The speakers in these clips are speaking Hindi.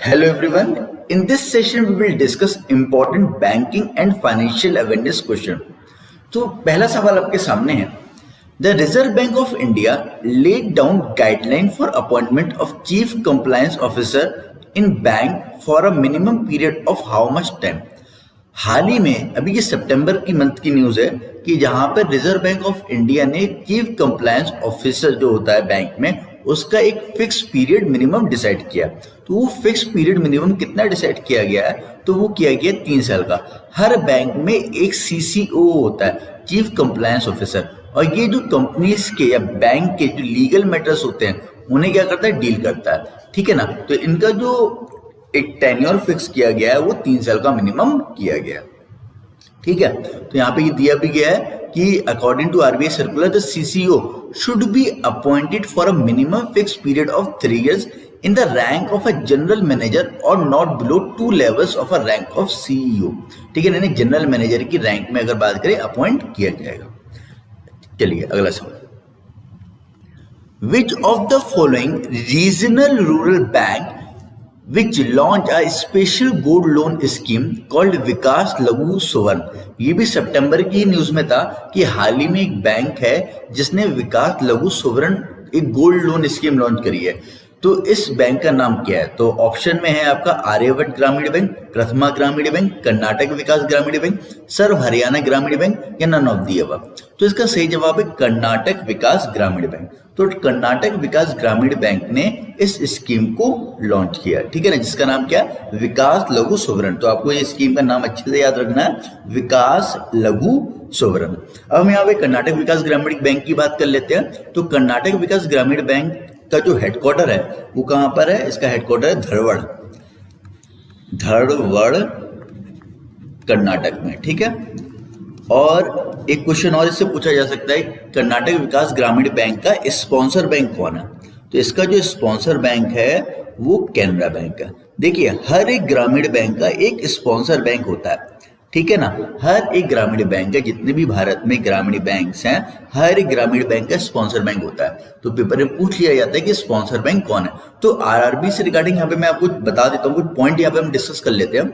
Hello everyone. In this session we will discuss important banking and financial awareness question. तो पहला सवाल आपके सामने है. The Reserve Bank of India laid down guideline for appointment of Chief Compliance Officer in bank for a minimum period of how much time? हाल ही में अभी ये सितंबर की मंथ की न्यूज है कि जहां पर रिजर्व बैंक ऑफ इंडिया ने चीफ कंप्लायंस ऑफिसर जो होता है बैंक में उसका एक फिक्स पीरियड मिनिमम डिसाइड किया. तो वो फिक्स पीरियड मिनिमम कितना डिसाइड किया गया है, तो वो किया गया 3 साल का. हर बैंक में एक सीसीओ होता है, चीफ कंप्लायंस ऑफिसर, और ये जो कंपनीज के या बैंक के जो लीगल मैटर्स होते हैं उन्हें क्या करता है, डील करता है. ठीक है ना. तो इनका जो एक टेन्योर फिक्स किया गया है वो 3 साल का मिनिमम किया गया. ठीक है. तो यहाँ पे ये दिया भी गया है कि according to RBI circular the CCO should be appointed for a minimum fix period of 3 years in the rank of a general manager और not below 2 levels of a rank of CEO. ठीक है. यानी जनरल मैनेजर की रैंक में अगर बात करें अपॉइंट किया जाएगा. चलिए अगला सवाल. Which of the following regional rural bank which launched a special gold loan scheme called विकास लघु सुवर्ण. ये भी सितंबर की न्यूज में था कि हाल ही में एक बैंक है जिसने विकास लघु सुवर्ण एक गोल्ड लोन स्कीम लॉन्च करी है. तो इस बैंक का नाम क्या है? तो ऑप्शन में है आपका आर्यव्रत ग्रामीण बैंक, प्रथमा ग्रामीण बैंक, कर्नाटक विकास ग्रामीण बैंक, सर्व हरियाणा ग्रामीण बैंक या नन ऑफ दी अबव. तो इसका सही जवाब है कर्नाटक विकास ग्रामीण बैंक. तो कर्नाटक विकास ग्रामीण बैंक ने इस स्कीम को लॉन्च किया. ठीक है ना, जिसका नाम क्या है, विकास लघु सुवर्ण. तो आपको ये स्कीम का नाम अच्छे से याद रखना है, विकास लघु सुवर्ण. अब हम यहाँ पे कर्नाटक विकास ग्रामीण बैंक की बात कर लेते हैं. तो कर्नाटक विकास ग्रामीण बैंक का जो हेडक्वार्टर है वो कहाँ पर है? इसका हेडक्वार्टर है धरवड़ कर्नाटक में. ठीक है. और एक क्वेश्चन और इससे पूछा जा सकता है, कर्नाटक विकास ग्रामीण बैंक का स्पॉन्सर बैंक कौन है? तो इसका जो स्पॉन्सर बैंक है वो कैनरा बैंक है. देखिए हर एक ग्रामीण बैंक का एक स्पॉन्सर बैंक होता है. ठीक है ना. हर एक ग्रामीण बैंक है, जितने भी भारत में ग्रामीण बैंक्स हैं हर एक ग्रामीण बैंक का स्पॉन्सर बैंक होता है. तो पेपर में पूछ लिया जाता है कि स्पॉन्सर बैंक कौन है. तो आरआरबी से रिगार्डिंग यहाँ पे मैं आपको बता देता हूँ, कुछ पॉइंट यहाँ पे हम डिस्कस कर लेते हैं.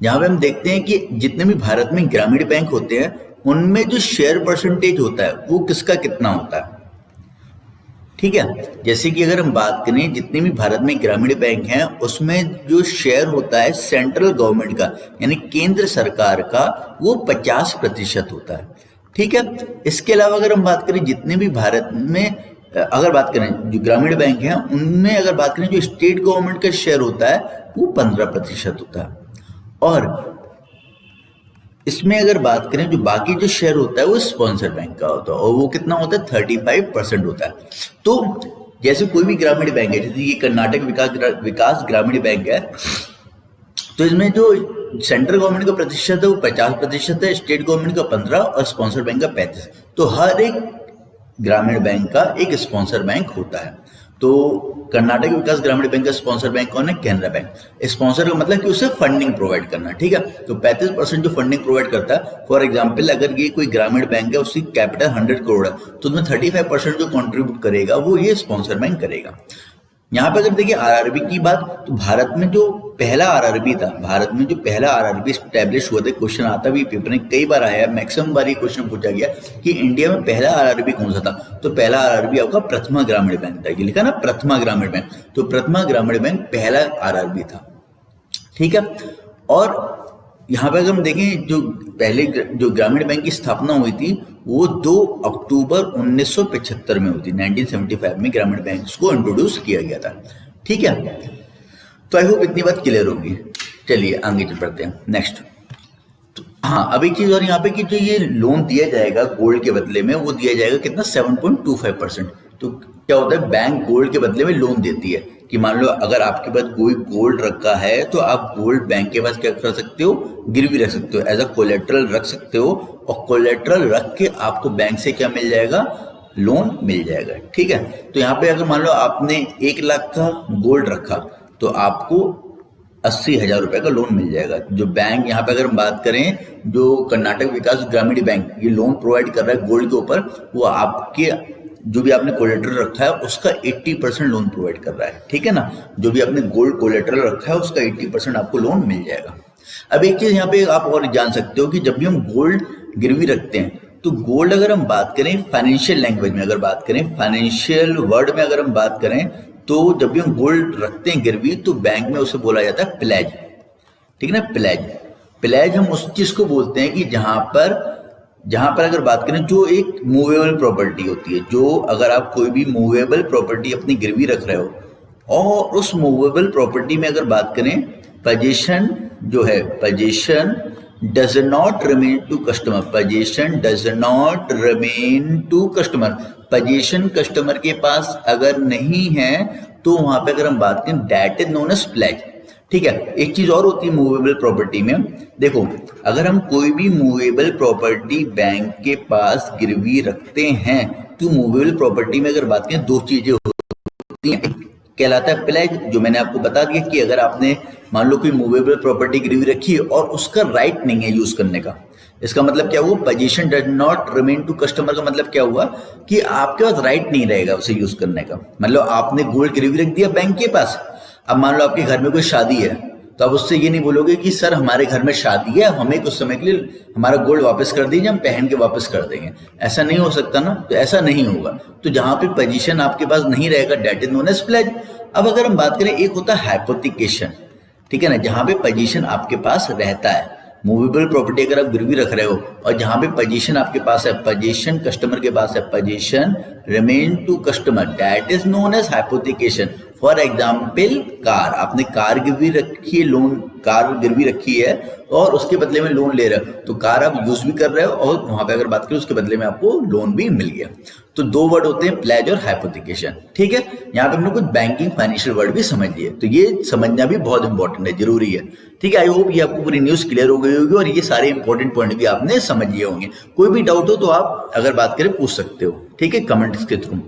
जहां पे हम देखते हैं कि जितने भी भारत में ग्रामीण बैंक होते हैं उनमें जो शेयर परसेंटेज होता है वो किसका कितना होता है. ठीक है. जैसे कि अगर हम बात करें जितने भी भारत में ग्रामीण बैंक हैं उसमें जो शेयर होता है सेंट्रल गवर्नमेंट का यानी केंद्र सरकार का वो 50% होता है. ठीक है. इसके अलावा अगर हम बात करें जितने भी भारत में अगर बात करें जो ग्रामीण बैंक हैं उनमें अगर बात करें जो स्टेट गवर्नमेंट का शेयर होता है वो 15% होता है. और इसमें अगर बात करें जो बाकी जो शेयर होता है वो स्पॉन्सर बैंक का होता है और वो कितना होता है 35% होता है. तो जैसे कोई भी ग्रामीण बैंक है, जैसे ये कर्नाटक विकास ग्रामीण बैंक है, तो इसमें जो सेंट्रल गवर्नमेंट का प्रतिशत है वो 50% है, स्टेट गवर्नमेंट का 15% और स्पॉन्सर बैंक का 35%. तो हर एक ग्रामीण बैंक का एक स्पॉन्सर बैंक होता है. तो कर्नाटक विकास ग्रामीण बैंक का स्पॉन्सर बैंक कौन है? कैनरा बैंक. स्पॉन्सर का मतलब कि उसे फंडिंग प्रोवाइड करना. ठीक है. तो 35% जो फंडिंग प्रोवाइड करता है, फॉर एग्जांपल अगर ये कोई ग्रामीण बैंक है उसकी कैपिटल 100 करोड़ है तो उसमें 35% जो कंट्रीब्यूट करेगा वो ये स्पॉन्सर बैंक करेगा. यहाँ पे अगर देखिए आरआरबी की बात, तो भारत में जो पहला आरआरबी था, भारत में जो पहला आरआरबी स्टैब्लिश हुआ था, क्वेश्चन आता भी पेपर में कई बार आया है, मैक्सिमम बार ये क्वेश्चन पूछा गया कि इंडिया में पहला आरआरबी कौन सा था. तो पहला आरआरबी आपका प्रथमा ग्रामीण बैंक था. ये लिखा ना प्रथमा ग्रामीण बैंक. तो प्रथमा ग्रामीण बैंक पहला आरआरबी था. ठीक है. और यहाँ पे अगर हम देखें जो पहले जो ग्रामीण बैंक की स्थापना हुई थी वो 2 अक्टूबर 1975 में हुई थी. 1975 में ग्रामीण बैंक को इंट्रोड्यूस किया गया था. ठीक है. तो आई होप इतनी बात क्लियर होगी. चलिए आगे चल पड़ते हैं नेक्स्ट. तो हाँ, अब एक चीज और यहाँ पे कि जो ये लोन दिया जाएगा गोल्ड के बदले में वो दिया जाएगा कितना 7.25%. तो क्या होता है, बैंक गोल्ड के बदले में लोन देती है कि मान लो अगर आपके पास कोई गोल्ड रखा है तो आप गोल्ड बैंक के पास क्या कर सकते हो, गिरवी रख सकते हो, एज अ कोलेट्रल रख सकते हो. और कोलेट्रल रख के आपको बैंक से क्या मिल जाएगा, लोन मिल जाएगा. ठीक है. तो यहाँ पे अगर मान लो आपने 1 लाख का गोल्ड रखा तो आपको 80,000 रुपए का लोन मिल जाएगा. जो बैंक यहाँ पे अगर हम बात करें जो कर्नाटक विकास ग्रामीण बैंक ये लोन प्रोवाइड कर रहा है गोल्ड के ऊपर, वो आपके जो भी आपने कोलेटरल रखा है उसका 80% लोन प्रोवाइड कर रहा है, ठीक है ना। जो भी आपने गोल्ड कोलेटरल रखा है उसका 80% आपको लोन मिल जाएगा। अब एक चीज यहाँ पे आप और जान सकते हो कि जब भी हम गोल्ड गिरवी रखते हैं तो गोल्ड, अगर हम बात करें फाइनेंशियल लैंग्वेज में, अगर बात करें फाइनेंशियल वर्ड में, अगर हम बात करें तो जब भी हम गोल्ड रखते हैं गिरवी तो बैंक में उसे बोला जाता है प्लेज, ठीक है ना। प्लेज, प्लेज हम उस चीज को बोलते हैं कि जहां पर अगर बात करें जो एक मूवेबल प्रॉपर्टी होती है, जो अगर आप कोई भी मूवेबल प्रॉपर्टी अपनी गिरवी रख रहे हो और उस मूवेबल प्रॉपर्टी में अगर बात करें पोजीशन जो है, position does not remain to customer, position does not remain to customer, position customer के पास अगर नहीं है तो वहां पे अगर हम बात करें that is known as pledge, ठीक है। एक चीज और होती है मूवेबल प्रॉपर्टी में, देखो अगर हम कोई भी मूवेबल प्रॉपर्टी बैंक के पास गिरवी रखते हैं तो मूवेबल प्रॉपर्टी में अगर बात करें दो चीजें होती हैं, कहलाता है प्लेज, जो मैंने आपको बता दिया कि अगर आपने मान लो कोई मूवेबल प्रॉपर्टी गिरवी रखी है और उसका राइट नहीं है यूज करने का, इसका मतलब क्या हुआ, position does not remain to customer का मतलब क्या हुआ कि आपके पास राइट नहीं रहेगा उसे यूज करने का। मतलब आपने गोल्ड गिरवी रख दिया बैंक के पास, अब मान लो आपके घर में कोई शादी है तो आप उससे ये नहीं बोलोगे कि सर हमारे घर में शादी है, हमें कुछ समय के लिए हमारा गोल्ड वापस कर दीजिए, हम पहन के वापस कर देंगे, ऐसा नहीं हो सकता ना, तो ऐसा नहीं होगा। तो जहां पे पोजीशन आपके पास नहीं रहेगा that is known as pledge. अब अगर हम बात करें, एक होता है हाइपोथिकेशन, ठीक है ना, जहां पे पोजीशन आपके पास रहता है, मूवेबल प्रॉपर्टी अगर आप गिरवी रख रहे हो और जहां पे पोजीशन आपके पास है, पोजीशन कस्टमर के पास है, position remain to customer, that is known as hypothecation. For example car, आपने कार गिरवी रखी है, लोन कार गिरवी रखी है और उसके बदले में लोन ले रहे हो, तो कार आप यूज भी कर रहे हो और वहां पे अगर बात करें उसके बदले में आपको लोन भी मिल गया। तो दो वर्ड होते हैं प्लेज और हाइपोथिकेशन, ठीक है। यहाँ पे हमने कुछ बैंकिंग फाइनेंशियल वर्ड भी समझ लिए, तो ये समझना भी बहुत इंपॉर्टेंट है, जरूरी है, ठीक है। आई होप ये आपको पूरी न्यूज क्लियर हो गई होगी और ये सारे इंपॉर्टेंट पॉइंट भी आपने समझ लिए होंगे। कोई भी डाउट हो तो आप अगर बात करें पूछ सकते हो, ठीक है, कमेंट्स के थ्रू।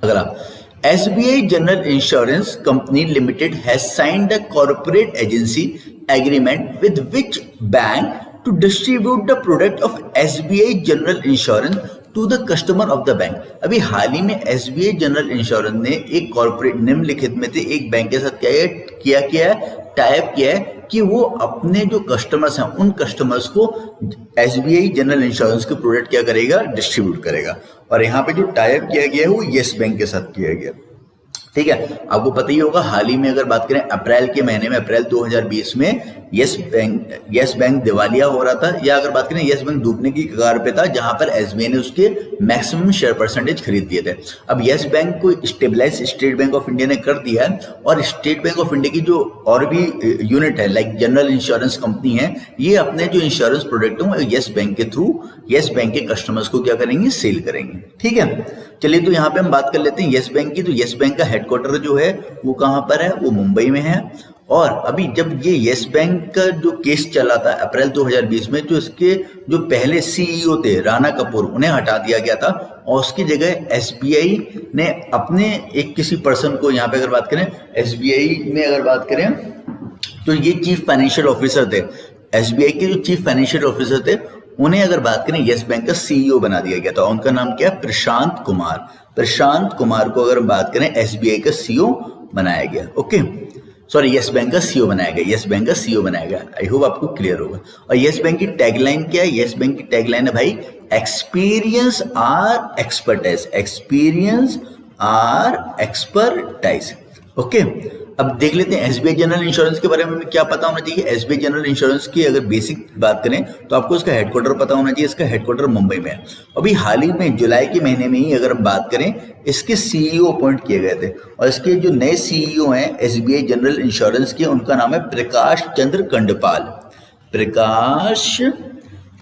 अगर आप SBI General Insurance Company Limited has signed a corporate agency agreement with which bank to distribute the product of SBI General Insurance to the customer of the bank। अभी हाल ही में SBI General Insurance ने एक कॉर्पोरेट निम्नलिखित में से एक बैंक के साथ क्या है टाइप किया है कि वो अपने जो कस्टमर्स हैं उन कस्टमर्स को SBI जनरल इंश्योरेंस के प्रोडक्ट क्या करेगा, डिस्ट्रीब्यूट करेगा। और यहाँ पे जो टाइप किया गया है वो येस बैंक के साथ किया गया, ठीक है। आपको पता ही होगा हाल ही में अगर बात करें अप्रैल के महीने में, अप्रैल 2020 में येस बैंक दिवालिया हो रहा था, या अगर बात करें येस बैंक डूबने की कगार पे था, जहां पर SBI ने उसके मैक्सिमम शेयर परसेंटेज खरीद दिए थे। अब येस बैंक को stabilise State Bank of India ने कर दिया है और स्टेट बैंक ऑफ इंडिया की जो और भी यूनिट है लाइक जनरल इंश्योरेंस कंपनी है, ये अपने जो इंश्योरेंस प्रोडक्ट है येस बैंक के थ्रू येस बैंक के कस्टमर्स को क्या करेंगे, सेल करेंगे, ठीक है। चलिए तो यहाँ पे हम बात कर लेते हैं येस बैंक की। तो येस बैंक का हेडक्वार्टर जो है वो कहाँ पर है, वो मुंबई में है। और अभी जब ये येस बैंक का जो केस चला था अप्रैल 2020 में, जो इसके जो पहले CEO थे राणा कपूर, उन्हें हटा दिया गया था और उसकी जगह SBI ने अपने एक किसी पर्सन को, यहाँ पे अगर बात करें SBI में अगर बात करें तो ये चीफ फाइनेंशियल ऑफिसर थे, SBI के जो चीफ फाइनेंशियल ऑफिसर थे उन्हें अगर बात करें येस बैंक का CEO बना दिया गया था। उनका नाम क्या है, प्रशांत कुमार। प्रशांत कुमार को अगर हम बात करें SBI का CEO बनाया गया, ओके सॉरी येस बैंक का CEO बनाया गया, येस बैंक का CEO बनाया गया। आई होप आपको क्लियर होगा। और येस बैंक की टैगलाइन क्या है, येस बैंक की टैगलाइन है भाई experience our expertise, experience our expertise, okay. अब देख लेते हैं SBI जनरल इंश्योरेंस के बारे में क्या पता होना चाहिए। SBI जनरल इंश्योरेंस की अगर बेसिक बात करें तो आपको इसका हेडक्वार्टर पता होना चाहिए, इसका हेडक्वार्टर मुंबई में है। अभी हाल ही में जुलाई के महीने में ही अगर हम बात करें, इसके CEO अपॉइंट किए गए थे और इसके जो नए CEO हैं SBI जनरल इंश्योरेंस के, उनका नाम है प्रकाश चंद्र कंडपाल, प्रकाश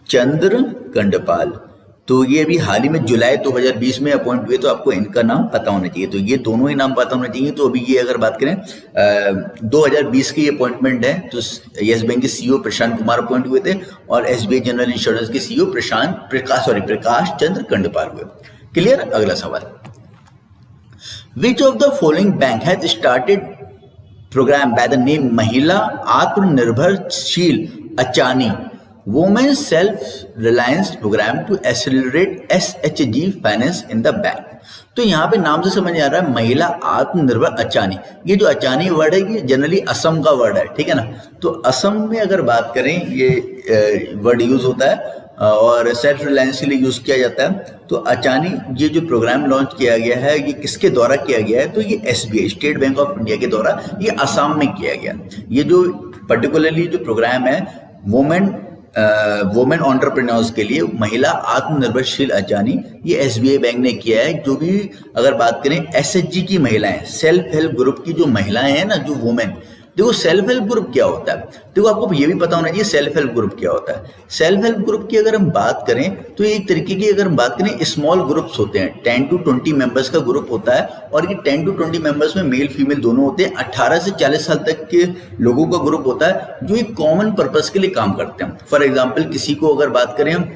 चंद्र कंडपाल। तो ये अभी हाल ही में जुलाई 2020 में अपॉइंट हुए, तो आपको इनका नाम पता होना चाहिए। तो ये दोनों ही नाम पता होना चाहिए। तो अभी ये अगर बात करें 2020 की अपॉइंटमेंट है, तो येस बैंक के CEO प्रशांत कुमार अपॉइंट हुए थे और SBI जनरल इंश्योरेंस के CEO प्रकाश चंद्र कंडपाल हुए। क्लियर। अगला सवाल, which of the following bank has started program by the name महिला आत्मनिर्भरशील अचानी women self reliance program to accelerate SHG finance in the bank. तो यहाँ पे नाम से समझ आ रहा है महिला आत्मनिर्भर अचानी। ये जो अचानी वर्ड है ये जनरली असम का वर्ड है, ठीक है ना। तो असम में अगर बात करें ये वर्ड यूज होता है और सेल्फ रिलायंस के लिए यूज किया जाता है। तो अचानी ये जो प्रोग्राम लॉन्च किया गया है ये किसके द्वारा किया गया है, तो ये SBI state Bank of India के द्वारा ये असम में किया गया। ये जो पर्टिकुलरली जो प्रोग्राम है वुमेन एंटरप्रेन्योर्स के लिए, महिला आत्मनिर्भरशील अचानी, ये एसबीआई बैंक ने किया है। जो भी अगर बात करें एसएचजी की महिलाएं, सेल्फ हेल्प ग्रुप की जो महिलाएं हैं ना, जो वुमेन, देखो सेल्फ हेल्प ग्रुप क्या होता है, देखो आपको ये भी पता होना चाहिए सेल्फ हेल्प ग्रुप क्या होता है। सेल्फ हेल्प ग्रुप की अगर हम बात करें तो एक तरीके की अगर हम बात करें स्मॉल ग्रुप्स होते हैं, 10 to 20 मेंबर्स का ग्रुप होता है और ये 10 to 20 मेंबर्स में मेल फीमेल दोनों होते हैं। 18 से 40 साल तक के लोगों का ग्रुप होता है जो एक कॉमन पर्पस के लिए काम करते हैं। फॉर एग्जाम्पल किसी को अगर बात करें हम,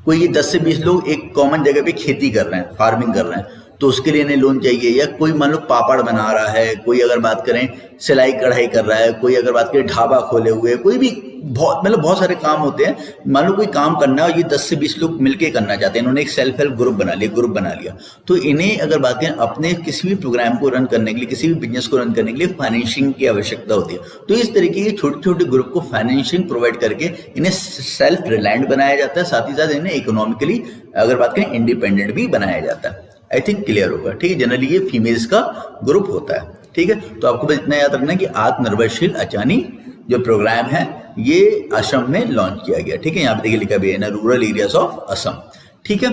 कोई 10 से 20 लोग एक कॉमन जगह पे खेती कर रहे हैं, फार्मिंग कर रहे हैं, तो उसके लिए इन्हें लोन चाहिए। या कोई मान लो पापड़ बना रहा है, कोई अगर बात करें सिलाई कढ़ाई कर रहा है, कोई अगर बात करें ढाबा खोले हुए, कोई भी बहुत सारे काम होते हैं। मान लो कोई काम करना है और ये 10 से 20 लोग मिलके करना चाहते हैं, इन्होंने एक सेल्फ हेल्प ग्रुप बना लिया। तो इन्हें अगर बात करें अपने किसी भी प्रोग्राम को रन करने के लिए, किसी भी बिजनेस को रन करने के लिए फाइनेंशिंग की आवश्यकता होती है। तो इस तरीके के छोटे छोटे ग्रुप को फाइनेंशिंग प्रोवाइड करके इन्हें सेल्फ रिलायंट बनाया जाता है, साथ ही साथ इन्हें इकोनॉमिकली अगर बात करें इंडिपेंडेंट भी बनाया जाता है। आई थिंक क्लियर होगा, ठीक है। जनरली ये फीमेल्स का ग्रुप होता है, ठीक है। तो आपको बस इतना याद रखना है कि आत्मनिर्भरशील अचानी जो प्रोग्राम है ये असम में लॉन्च किया गया, ठीक है। यहाँ पे देखिए लिखा भी है ना, रूरल एरियाज ऑफ असम, ठीक है।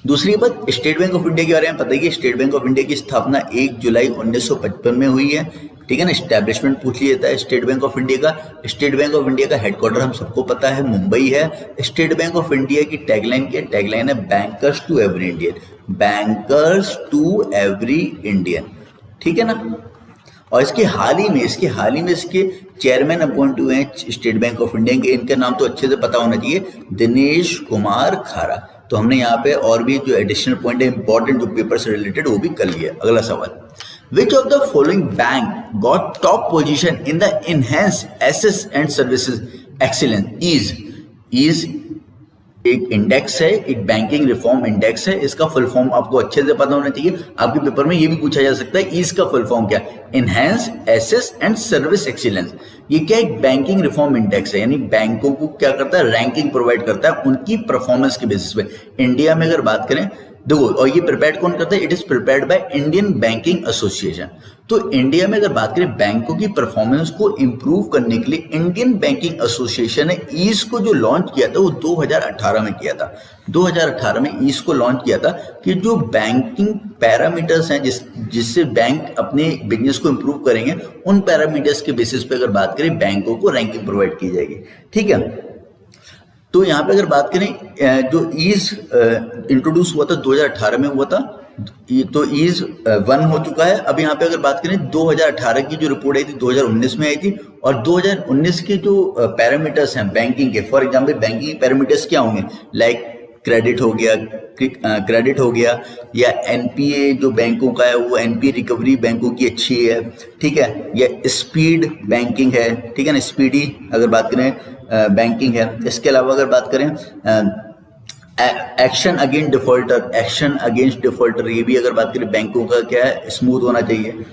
दूसरी बात स्टेट बैंक ऑफ इंडिया के बारे में पता है कि स्टेट बैंक ऑफ इंडिया की स्थापना 1 जुलाई 1955 में हुई है, ठीक है ना। एस्टैब्लिशमेंट पूछ लिया जाता है स्टेट बैंक ऑफ इंडिया का। स्टेट बैंक ऑफ इंडिया का हेडक्वार्टर हम सबको पता है मुंबई है। स्टेट बैंक ऑफ इंडिया की टैगलाइन क्या है, टैगलाइन है bankers to every Indian, bankers to every Indian, ठीक है ना। और इसके हाल ही में इसके चेयरमैन अपॉइंट हुए हैं स्टेट बैंक ऑफ इंडिया के, इनका नाम तो अच्छे से पता होना चाहिए, दिनेश कुमार खारा। तो हमने यहाँ पे और भी जो एडिशनल पॉइंट है इंपॉर्टेंट जो पेपर से रिलेटेड वो भी कर लिया। अगला सवाल, which of the following bank got top position in the enhanced assets and services excellence? Is एक इंडेक्स है, एक बैंकिंग रिफॉर्म इंडेक्स है, इसका फुल फॉर्म आपको अच्छे से पता होना चाहिए। आपके पेपर में ये भी पूछा जा सकता है इसका फुल फॉर्म क्या, enhance access and service excellence. ये क्या एक बैंकिंग रिफॉर्म इंडेक्स है, यानी बैंकों को क्या करता है, रैंकिंग प्रोवाइड करता है उनकी परफॉर्मेंस के बेसिस पे। इंडिया में अगर बात करें देखो, और ये प्रिपेयर्ड कौन करता है, it is prepared by Indian banking association. तो इंडिया में अगर बात करें बैंकों की परफॉर्मेंस को इंप्रूव करने के लिए इंडियन बैंकिंग एसोसिएशन ने ईज को जो लॉन्च किया था वो 2018 में किया था। 2018 में ईज को लॉन्च किया था कि जो बैंकिंग पैरामीटर्स हैं जिससे बैंक अपने बिजनेस को इंप्रूव करेंगे, उन पैरामीटर्स के बेसिस पे अगर बात करें बैंकों को रैंकिंग प्रोवाइड की जाएगी, ठीक है। तो यहाँ पे अगर बात करें जो ईज इंट्रोड्यूस हुआ था 2018 में हुआ था, तो ईज 1 हो चुका है। अब यहाँ पे अगर बात करें 2018 की जो रिपोर्ट आई थी 2019 में आई थी, और 2019 के जो पैरामीटर्स हैं बैंकिंग के, फॉर एग्जांपल बैंकिंग पैरामीटर्स क्या होंगे, लाइक क्रेडिट हो गया या एनपीए जो बैंकों का है वो एनपीए रिकवरी बैंकों की अच्छी है, ठीक है, या स्पीड बैंकिंग है, ठीक है ना, स्पीडी अगर बात करें बैंकिंग है। इसके अलावा अगर बात करें एक्शन अगेंस्ट डिफॉल्टर, ये भी अगर बात करें बैंकों का क्या है, स्मूथ होना चाहिए,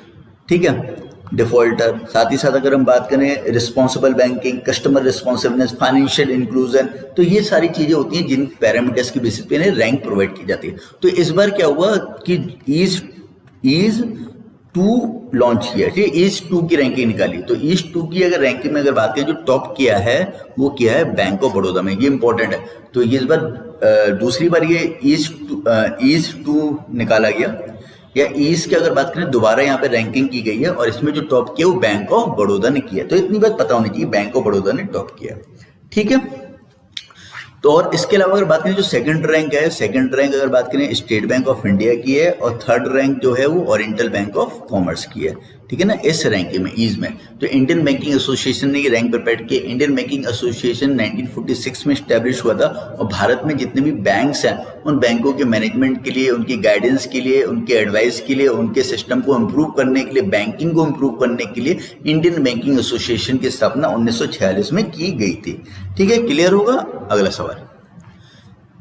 ठीक है, डिफॉल्टर। साथ ही साथ अगर हम बात करें responsible banking, customer responsiveness, financial inclusion, तो ये सारी चीजें होती हैं जिन पैरामीटर्स के बेसिस पे इन्हें रैंक प्रोवाइड की जाती है। तो इस बार क्या हुआ कि ईज 2 लॉन्च किया, ठीक है, ईज 2 की रैंकिंग निकाली। तो ईज 2 की अगर रैंकिंग में अगर बात करें जो टॉप किया है वो किया है बैंक ऑफ बड़ौदा में, ये इंपॉर्टेंट है। तो ये इस बार दूसरी बार ये ईज 2 निकाला गया, या ईज की अगर बात करें दोबारा यहाँ पे रैंकिंग की गई है और इसमें जो टॉप किया वो बैंक ऑफ बड़ौदा ने किया। तो इतनी बात पता होनी चाहिए बैंक ऑफ बड़ौदा ने टॉप किया, ठीक है। तो और इसके अलावा अगर बात करें जो सेकंड रैंक है, सेकंड रैंक अगर बात करें स्टेट बैंक ऑफ इंडिया की है और थर्ड रैंक जो है वो ओरिएंटल बैंक ऑफ कॉमर्स की है, ठीक है ना, इस रैंक में ईज में। तो इंडियन बैंकिंग एसोसिएशन ने ये रैंक प्रिपेयर किया। इंडियन बैंकिंग एसोसिएशन 1946 में स्टैब्लिश हुआ था और भारत में जितने भी बैंक्स हैं उन बैंकों के मैनेजमेंट के लिए, उनकी गाइडेंस के लिए, उनके एडवाइस के लिए, उनके सिस्टम को इम्प्रूव करने के लिए, बैंकिंग को इम्प्रूव करने के लिए इंडियन बैंकिंग एसोसिएशन की स्थापना 1946 में की गई थी। ठीक है, क्लियर होगा। अगला सवाल,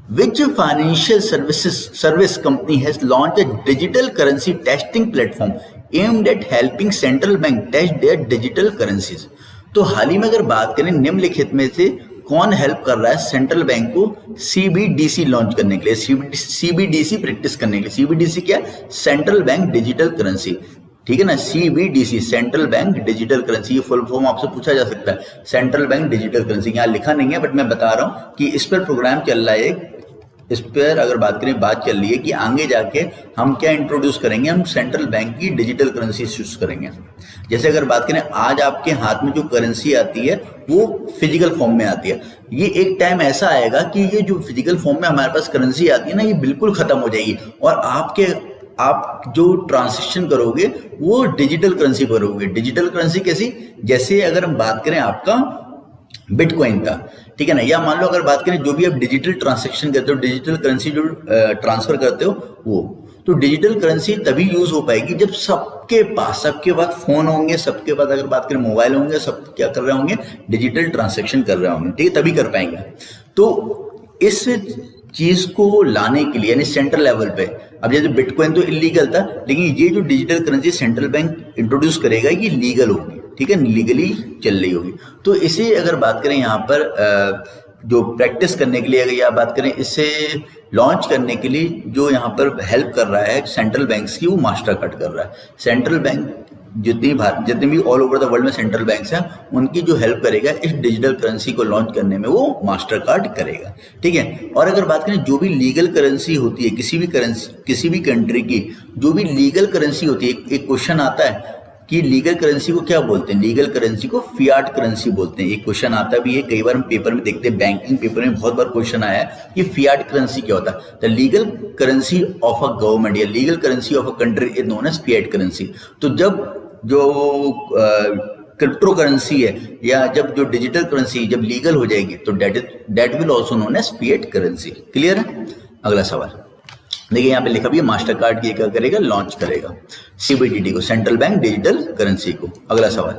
Which financial service company has launched a digital currency testing platform aimed at helping central bank test their digital currencies? तो हाल ही में अगर बात करें निम्नलिखित में से कौन हेल्प कर रहा है सेंट्रल बैंक को CBDC लॉन्च करने के लिए, CBDC प्रैक्टिस करने के लिए। CBDC क्या है? सेंट्रल बैंक डिजिटल करेंसी, ठीक है ना। CBDC central bank digital currency, ये फुल फॉर्म आपसे पूछा जा सकता है, सेंट्रल बैंक डिजिटल करेंसी। यहाँ लिखा नहीं है बट मैं बता रहा हूँ कि इस पर प्रोग्राम चल रहा है, इस पर अगर बात करें, बात चल रही है कि आगे जाके हम क्या इंट्रोड्यूस करेंगे, हम सेंट्रल बैंक की डिजिटल करेंसी यूज करेंगे। जैसे अगर बात करें आज आपके हाथ में जो करेंसी आती है वो फिजिकल फॉर्म में आती है, ये एक टाइम ऐसा आएगा कि ये जो फिजिकल फॉर्म में हमारे पास करेंसी आती है ना, ये बिल्कुल खत्म हो जाएगी और आप जो ट्रांजेक्शन करोगे वो डिजिटल करेंसी करोगे। डिजिटल करेंसी कैसी? जैसे अगर हम बात करें आपका बिटकॉइन का, ठीक है ना, या मान लो अगर बात करें जो भी आप डिजिटल ट्रांजैक्शन करते हो, डिजिटल करेंसी जो ट्रांसफर करते हो वो, तो डिजिटल करेंसी तभी यूज हो पाएगी जब सबके पास फोन होंगे, सबके पास अगर बात करें मोबाइल होंगे, सब क्या कर रहे होंगे, डिजिटल ट्रांजैक्शन कर रहे होंगे, ठीक है, तभी कर पाएंगे। तो इस चीज को लाने के लिए यानी सेंट्रल लेवल पे, अब जैसे बिटकॉइन तो इलीगल था, लेकिन ये जो digital currency central bank introduce करेगा ये लीगल होगी, ठीक है, लीगली चल रही होगी। तो इसे अगर बात करें यहाँ पर जो प्रैक्टिस करने के लिए, अगर यहाँ बात करें इसे लॉन्च करने के लिए जो यहाँ पर हेल्प कर रहा है सेंट्रल बैंक्स की, वो मास्टर कार्ड कर रहा है। सेंट्रल बैंक जितने भी ऑल ओवर द वर्ल्ड में सेंट्रल बैंक्स हैं उनकी जो हेल्प करेगा इस डिजिटल करेंसी को लॉन्च करने में, वो मास्टर कार्ड करेगा, ठीक है। और अगर बात करें जो भी लीगल करेंसी होती है किसी भी कंट्री की, जो भी लीगल करेंसी होती है, एक क्वेश्चन आता है कि लीगल करेंसी को क्या बोलते हैं, लीगल करेंसी को फियाट करेंसी बोलते हैं। एक क्वेश्चन आता भी है, कई बार हम पेपर में देखते हैं, बैंकिंग पेपर में बहुत बार क्वेश्चन आया है कि फियाट करेंसी क्या होता है। The legal currency of a government या legal currency of a country is known as fiat currency. तो जब जो क्रिप्टो करेंसी है या जब जो डिजिटल करेंसी जब लीगल हो जाएगी तो that will also known as fiat currency. Clear है। अगला सवाल देखिए, यहाँ पे लिखा भी है मास्टर कार्ड की क्या करेगा, लॉन्च करेगा CBDT को, सेंट्रल बैंक डिजिटल करेंसी को। अगला सवाल,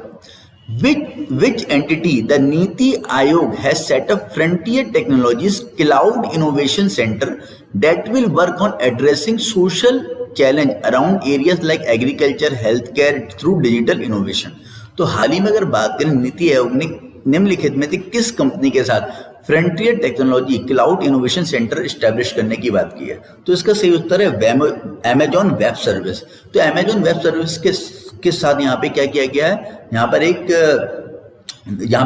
which entity the NITI Aayog has set up Frontier Technologies Cloud Innovation Center that will work on addressing social challenge around areas like agriculture, healthcare through digital innovation। तो हाल ही में अगर बात करें, नीति आयोग ने निम्नलिखित में से किस कंपनी के साथ frontier technology cloud innovation centre establish करने की बात की है? तो इसका सही उत्तर है अमेजॉन वेब सर्विस। तो अमेजॉन वेब सर्विस के साथ यहाँ पे क्या किया गया है, यहाँ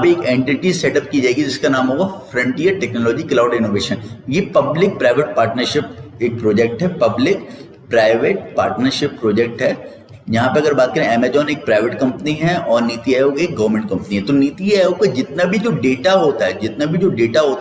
पे एक एंटिटी सेटअप की जाएगी जिसका नाम होगा फ्रंटियर टेक्नोलॉजी क्लाउड इनोवेशन। ये पब्लिक प्राइवेट पार्टनरशिप एक प्रोजेक्ट है, पब्लिक प्राइवेट पार्टनरशिप प्रोजेक्ट है। यहाँ पे अगर बात करें, अमेजॉन एक प्राइवेट कंपनी है और नीति आयोग एक गवर्नमेंट कंपनी है। तो नीति आयोग का जितना भी जो डेटा होता है,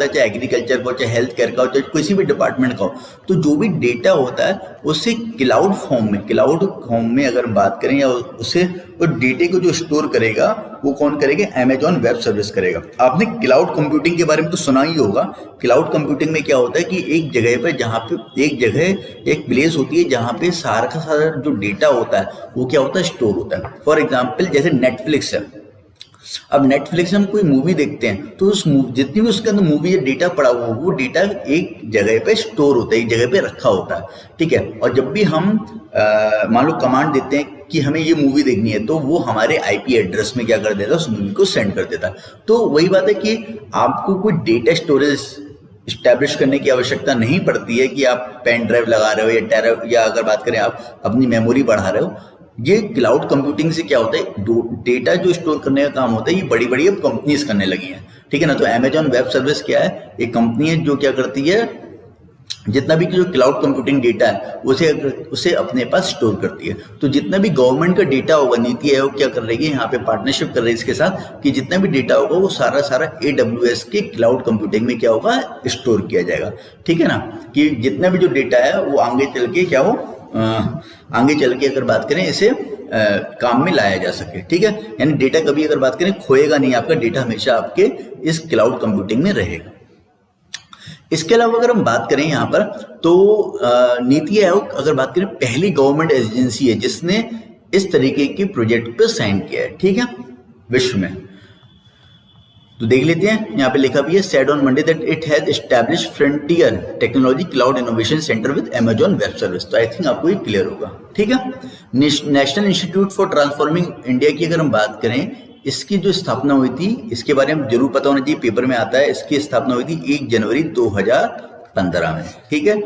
चाहे एग्रीकल्चर का हो, चाहे हेल्थ केयर का हो, चाहे किसी भी डिपार्टमेंट का हो, तो जो भी डेटा होता है उससे क्लाउड फॉर्म में अगर बात करें या उसे वो डेटे को जो स्टोर करेगा वो कौन करेगा, अमेजॉन वेब सर्विस करेगा। आपने क्लाउड कंप्यूटिंग के बारे में तो सुना ही होगा। क्लाउड कंप्यूटिंग में क्या होता है कि एक जगह पे, जहाँ पे एक प्लेस होती है जहाँ पे सारा का सारा जो डेटा होता है वो क्या होता है, स्टोर होता है। फॉर एग्जाम्पल जैसे नेटफ्लिक्स है, अब नेटफ्लिक्स में हम कोई मूवी देखते हैं तो उस जितनी भी उसके अंदर मूवी या डेटा पड़ा हुआ वो डेटा एक जगह पे स्टोर होता है, एक जगह पे रखा होता है, ठीक है। और जब भी हम मान लो कमांड देते हैं कि हमें ये मूवी देखनी है तो वो हमारे IP एड्रेस में क्या कर देता है, उस मूवी को सेंड कर देता है। तो वही बात है कि आपको कोई डेटा स्टोरेज स्टैब्लिश करने की आवश्यकता नहीं पड़ती है कि आप पेन ड्राइव लगा रहे हो या अगर बात करें आप अपनी मेमोरी बढ़ा रहे हो। ये क्लाउड कंप्यूटिंग से क्या होता है, डेटा जो स्टोर करने का काम होता है ये बड़ी बड़ी अब कंपनीज करने लगी हैं, ठीक है ना। तो अमेजॉन वेब सर्विस क्या है, एक कंपनी है जो क्या करती है, जितना भी जो क्लाउड कंप्यूटिंग डेटा है उसे अपने पास स्टोर करती है। तो जितना भी गवर्नमेंट का डेटा होगा, नीति आयोग क्या कर रही है यहाँ पे पार्टनरशिप कर रही है इसके साथ कि जितना भी डेटा होगा वो सारा AWS के क्लाउड कंप्यूटिंग में क्या होगा, स्टोर किया जाएगा। ठीक है ना, कि जितना भी जो डेटा है वो आगे चल के क्या हो, आगे चल के अगर बात करें इसे काम में लाया जा सके। ठीक है, यानी डेटा कभी अगर बात करें खोएगा नहीं, आपका डेटा हमेशा आपके इस क्लाउड कंप्यूटिंग में रहेगा। इसके अलावा अगर हम बात करें यहाँ पर तो नीति आयोग अगर बात करें पहली गवर्नमेंट एजेंसी है जिसने इस तरीके के प्रोजेक्ट पर साइन किया है। ठीक है, विश्व में। तो देख लेते हैं, यहाँ पे लिखा भी है said on Monday that it has established frontier technology cloud innovation centre with Amazon web service. तो आई थिंक आपको ये क्लियर होगा। ठीक है, national institute for transforming India की अगर हम बात करें, इसकी जो स्थापना हुई थी इसके बारे में जरूर पता होना चाहिए, पेपर में आता है। इसकी स्थापना हुई थी 1 जनवरी 2015 में। ठीक है,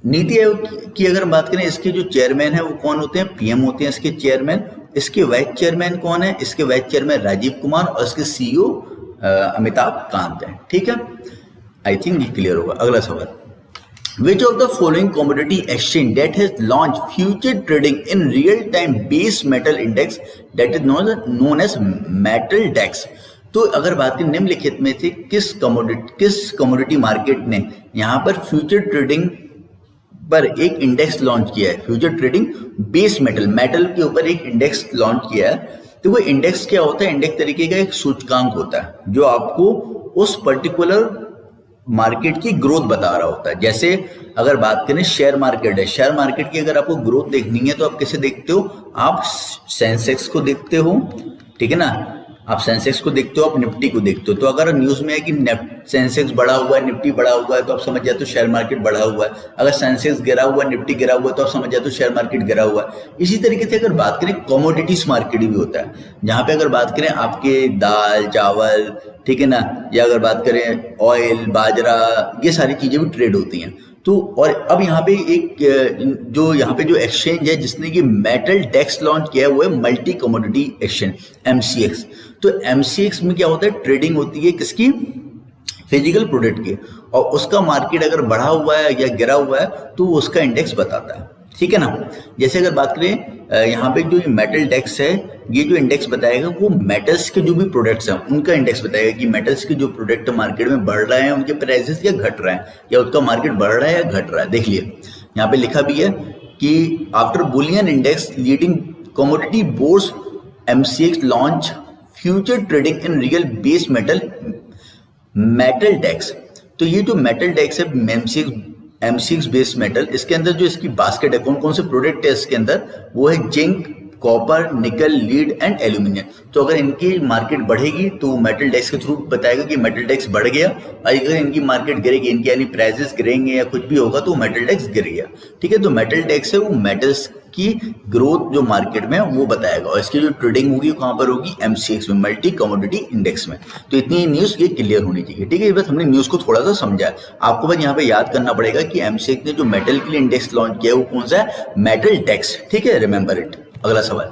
नीति आयोग की अगर हम बात करें, इसके जो चेयरमैन है वो कौन होते हैं, पीएम होते हैं इसके चेयरमैन। इसके वाइस चेयरमैन कौन है, इसके वाइस चेयरमैन राजीव कुमार और इसके सीईओ अमिताभ कांत है। ठीक है, आई थिंक ये क्लियर होगा। अगला सवाल, which of the following commodity exchange that has launched future trading in real time base metal index that is known as metal dex। तो अगर बात करें निम्नलिखित में से किस कमोडिटी मार्केट ने यहाँ पर फ्यूचर ट्रेडिंग पर एक इंडेक्स लॉन्च किया है, फ्यूचर ट्रेडिंग बेस मेटल के ऊपर एक इंडेक्स लॉन्च किया है। तो वो इंडेक्स क्या होता है, इंडेक्स तरीके का एक सूचकांक होता है जो आपको उस पर्टिकुलर मार्केट की ग्रोथ बता रहा होता है। जैसे अगर बात करें शेयर मार्केट है, शेयर मार्केट की अगर आपको ग्रोथ देखनी है तो आप किसे देखते हो, आप सेंसेक्स को देखते हो। ठीक है ना, आप सेंसेक्स को देखते हो, आप निफ्टी को देखते हो। तो अगर न्यूज में है कि सेंसेक्स बढ़ा हुआ है, निफ्टी बढ़ा हुआ है, तो आप समझ जाते हो शेयर मार्केट बढ़ा हुआ है। अगर सेंसेक्स गिरा हुआ है, निफ्टी गिरा हुआ है, तो आप समझ जाते हो शेयर मार्केट गिरा हुआ है। इसी तरीके से अगर बात करें कमोडिटीज मार्केट भी होता है, जहां पे अगर बात करें आपके दाल चावल, ठीक है ना, या अगर बात करें ऑयल बाजरा, ये सारी चीजें भी ट्रेड होती हैं। तो और अब यहाँ पे जो एक्सचेंज है जिसने ये मेटल डेक्स लॉन्च किया है वो है मल्टी कमोडिटी एक्सचेंज, MCX। तो MCX में क्या होता है, ट्रेडिंग होती है किसकी, फिजिकल प्रोडक्ट की, और उसका मार्केट अगर बढ़ा हुआ है या गिरा हुआ है तो उसका इंडेक्स बताता है। ठीक है ना, जैसे अगर बात करें यहाँ पे जो मेटल डेक्स है, ये जो इंडेक्स बताएगा वो मेटल्स के जो भी प्रोडक्ट्स हैं उनका इंडेक्स बताएगा कि मेटल्स के जो प्रोडक्ट मार्केट में बढ़ रहे हैं उनके प्राइसेस या घट रहे हैं, या उसका मार्केट बढ़ रहा है या घट रहा है। देख लिए यहाँ पे लिखा भी है कि after bullion index leading commodity boards MCX launch future trading in real base metal डेक्स। तो ये जो मेटल डेक्स है MCX बेस मेटल, इसके अंदर जो इसकी बास्केट है, कौन कौन से प्रोडक्ट है इसके अंदर, वो है जिंक, कॉपर, निकल, लीड एंड एल्यूमिनियम। तो अगर इनकी मार्केट बढ़ेगी तो मेटल डेक्स के थ्रू बताएगा कि मेटल डेक्स बढ़ गया, और अगर इनकी मार्केट गिरेगी, इनके यानी प्राइसेस गिरेंगे या कुछ भी होगा तो मेटल डेक्स गिर गया। ठीक है, तो मेटल डेक्स है वो मेटल्स की ग्रोथ जो मार्केट में वो बताएगा, और इसकी जो ट्रेडिंग होगी वो कहाँ पर होगी, MCX में, मल्टी कमोडिटी इंडेक्स में। तो इतनी न्यूज ये क्लियर होनी चाहिए। ठीक है, बस हमने न्यूज को थोड़ा सा समझा। आपको बस यहाँ पे याद करना पड़ेगा कि MCX ने जो मेटल के लिए इंडेक्स लॉन्च किया है वो कौन सा है, मेटल डेक्स। ठीक है, रिमेंबर इट। अगला सवाल,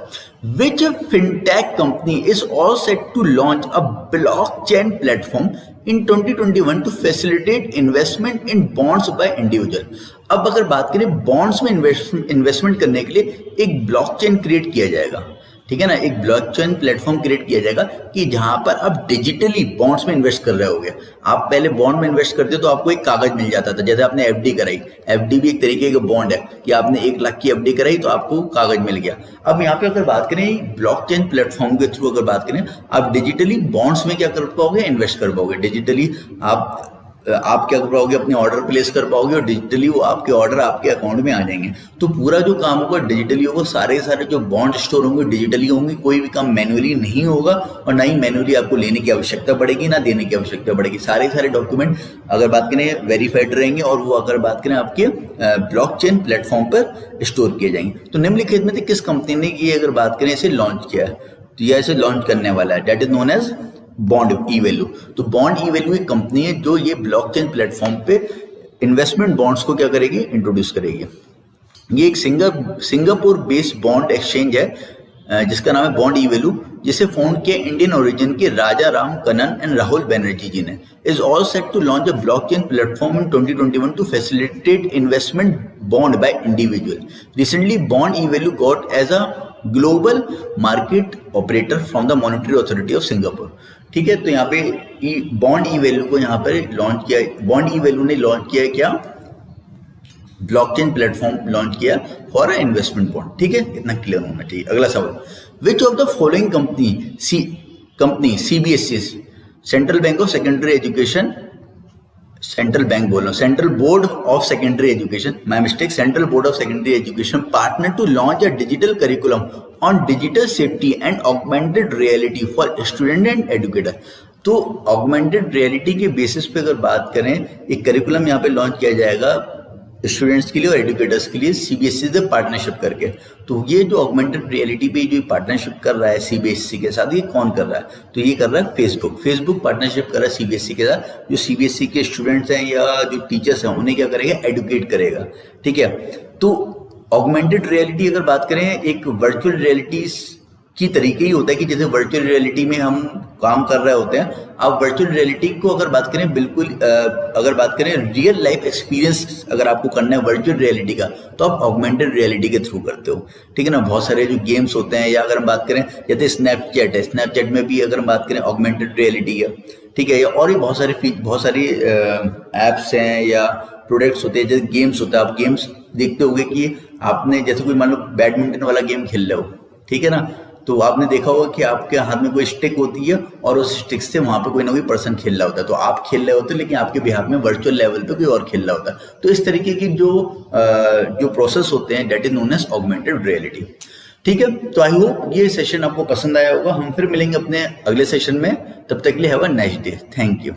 which fintech company is all set to launch a blockchain platform in 2021 to facilitate investment in bonds by individual। अब अगर बात करें बॉन्ड्स में इन्वेस्टमेंट करने के लिए एक ब्लॉकचेन क्रिएट किया जाएगा। ठीक है ना, एक ब्लॉकचेन प्लेटफॉर्म क्रिएट किया जाएगा कि जहां पर आप डिजिटली बॉन्ड्स में इन्वेस्ट कर रहे होगे। आप पहले बॉन्ड में इन्वेस्ट करते हो तो आपको एक कागज मिल जाता था, जैसे आपने FD कराई, FD भी एक तरीके का बॉन्ड है कि आपने 1 लाख की FD कराई तो आपको कागज मिल गया। अब यहाँ पे अगर बात करें ब्लॉकचेन प्लेटफॉर्म के थ्रू अगर बात करें, आप डिजिटली बॉन्ड्स में क्या कर पाओगे, इन्वेस्ट कर पाओगे। डिजिटली आप क्या कर पाओगे, अपने ऑर्डर प्लेस कर पाओगे और डिजिटली वो आपके ऑर्डर आपके अकाउंट में आ जाएंगे। तो पूरा जो काम होगा डिजिटली होगा, सारे जो बॉन्ड स्टोर होंगे डिजिटली होंगे, कोई भी काम मैन्युअली नहीं होगा, और ना ही मैन्युअली आपको लेने की आवश्यकता पड़ेगी ना देने की आवश्यकता पड़ेगी। सारे डॉक्यूमेंट अगर बात करें वेरीफाइड रहेंगे, और वो अगर बात करें आपके ब्लॉकचेन प्लेटफॉर्म पर स्टोर किए जाएंगे। तो निम्नलिखित में से किस कंपनी ने ये अगर बात करें इसे लॉन्च किया है, तो ये ऐसे लॉन्च करने वाला है, that is known as BondEvalue. तो बॉन्ड ई-वैल्यू एक कंपनी है जो ये ब्लॉकचेन प्लेटफॉर्म पे इन्वेस्टमेंट बॉन्ड्स को क्या करेगी, इंट्रोड्यूस करेगी। ये एक सिंगापुर बेस्ड बॉन्ड एक्सचेंज है जिसका नाम है बॉन्ड ई वैल्यू, जिसे फाउंड किया इंडियन ओरिजिन के राजा राम कनन एंड राहुल बैनर्जी जी ने, is all set to launch a blockchain platform in 2021 to facilitate investment bond by individual. Recently BondEvalue got as a global market operator from the Monetary Authority of Singapore. ठीक है, तो यहाँ पे बॉन्ड ई वैल्यू को यहाँ पर लॉन्च किया, बॉन्ड ई वैल्यू ने लॉन्च किया है क्या, ब्लॉकचेन प्लेटफॉर्म लॉन्च किया फॉर इन्वेस्टमेंट बॉन्ड. ठीक है, इतना क्लियर होना चाहिए. अगला सवाल, which of the following company CBSE Central Bank of Secondary Education, Central Bank बोल रहा हूँ, Central Board of Secondary Education, my mistake, Central Board of Secondary Education partner to launch a digital curriculum on digital safety and augmented reality for student and educator. तो ऑगमेंटेड रियलिटी के बेसिस पे अगर बात करें, एक करिकुलम यहाँ पे लॉन्च किया जाएगा स्टूडेंट्स के लिए और एजुकेटर्स के लिए सीबीएसई से पार्टनरशिप करके. तो ये जो ऑगमेंटेड रियलिटी पे जो पार्टनरशिप कर रहा है सीबीएसई के साथ, ये कौन कर रहा है, तो ये कर रहा है फेसबुक पार्टनरशिप कर रहा है सीबीएसई के साथ. जो सीबीएसई के स्टूडेंट्स हैं या जो टीचर्स हैं उन्हें क्या करेगा, एडुकेट करेगा. ठीक है, तो ऑगमेंटेड रियलिटी अगर बात करें, एक वर्चुअल रियलिटी की तरीके ही होता है कि जैसे वर्चुअल रियलिटी में हम काम कर रहे होते हैं, आप वर्चुअल रियलिटी को अगर बात करें, बिल्कुल अगर बात करें रियल लाइफ एक्सपीरियंस अगर आपको करना है वर्चुअल रियलिटी का, तो आप ऑगमेंटेड रियलिटी के थ्रू करते हो. ठीक है ना, बहुत सारे जो गेम्स होते हैं, या अगर हम बात करें जैसे स्नैपचैट है, स्नैपचैट में भी अगर हम बात करें ऑगमेंटेड रियलिटी है. ठीक है, या और भी बहुत सारी ऐप्स हैं या प्रोडक्ट्स होते हैं, जैसे गेम्स होता है. आप गेम्स देखते होंगे कि आपने जैसे कोई मान लो बैडमिंटन वाला गेम खेल रहे हो, ठीक है ना, तो आपने देखा होगा कि आपके हाथ में कोई स्टिक होती है और उस स्टिक से वहां पे कोई ना कोई पर्सन खेल रहा होता है. तो आप खेल रहे होते हैं लेकिन आपके बिहाफ में वर्चुअल लेवल पे कोई और खेल रहा होता है. तो इस तरीके की जो प्रोसेस होते हैं, that is known as augmented reality. ठीक है, तो आई होप ये सेशन आपको पसंद आया होगा. हम फिर मिलेंगे अपने अगले सेशन में. तब तक के लिए have a nice day. Thank you.